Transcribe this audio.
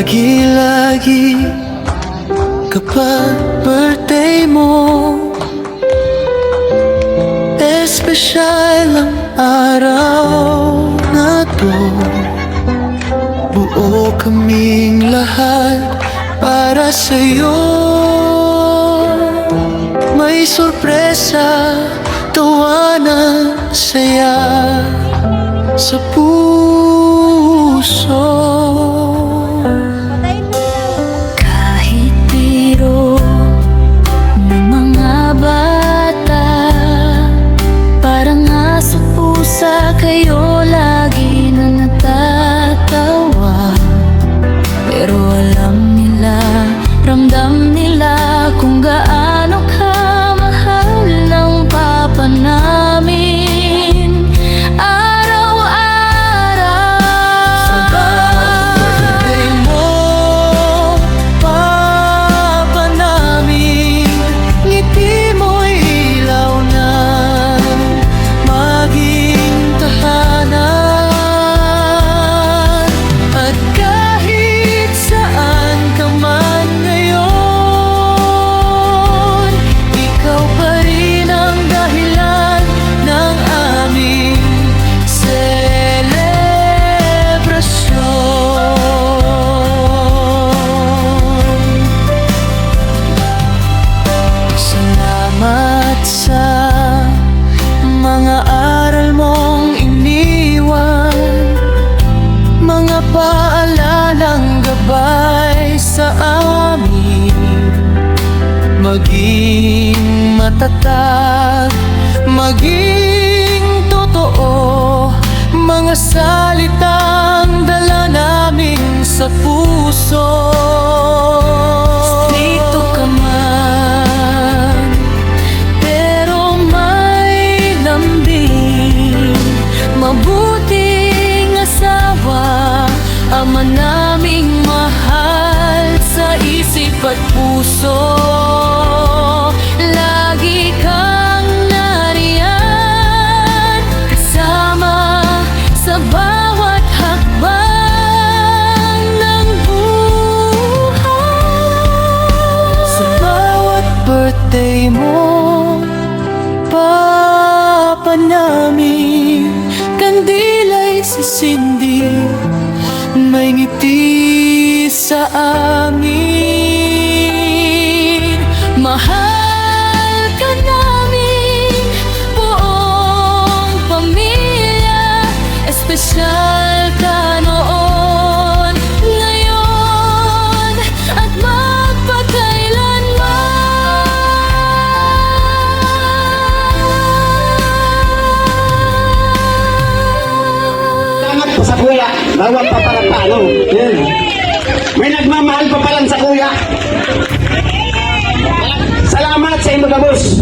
Lagi-lagi kapag birthday mo, espesyal ang araw na to. Buo kaming lahat para sa'yo. May sorpresa, tawanan, saya sa puso. Kahit biro ng mga bata, parang aso pusa kayo lagi na natatawa. Pero alam nila, ramdam nila kung gaano kamahal ng papa namin araw-araw. Sa bawat birthday mo, papa namin, ngiti mo'y ilaw na maging tahanan. At kahit saan ka man ngayon, ikaw pa rin ang dahilan ng aming selebrasyon. Salamat sa mga aral mong iniwan, mga paalalang gabay sa amin. Maging matatag, maging totoo, mga salitang dala namin sa puso. Stricto ka man, pero may lambing, mabuting asawa, ama naming mahal sa isip at puso. Lagi kang nariyan, kasama sa bawat hakbang ng buhay. Sa bawat birthday mo, papa namin, kandila'y sisindi, may ngiti sa amin. Mahal ka namin, buong pamilya, espesyal ka noon, ngayon, at magpakailanman. Salamat po sa kuya. Bawat pa para talo. Yan. May nagmamahal pa palang sa kuya. Salamat sa inyo, boss.